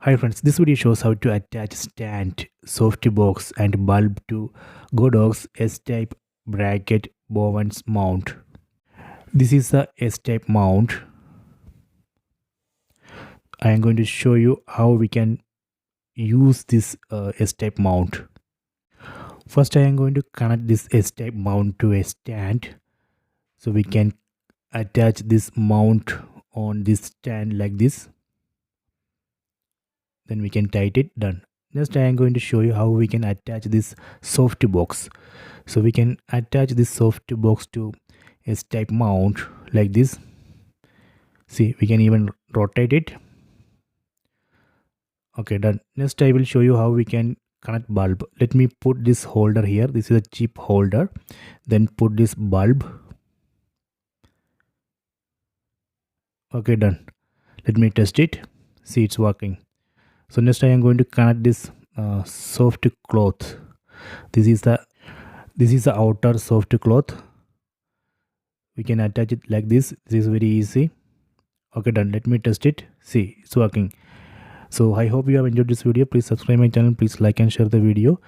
Hi friends, this video shows how to attach stand, softbox and bulb to GODOX S-type bracket Bowens mount. This is the S-type mount. I am going to show you how we can use this S-type mount. First I am going to connect this S-type mount to a stand. So we can attach this mount on this stand like this. Then we can tighten it. Done. Next I am going to show you how we can attach this softbox. So we can attach this softbox to S-type mount like this. See, we can even rotate it. Okay, done. Next I will show you how we can connect bulb. Let me put this holder here. This is a cheap holder. Then put this bulb. Okay, done. Let me test it. See, it's working. So next I am going to connect this soft cloth. This is the outer soft cloth. We can attach it like this. This is very easy. Okay, done. Let me test it. See, it's working. So I hope you have enjoyed this video. Please subscribe my channel. Please like and share the video.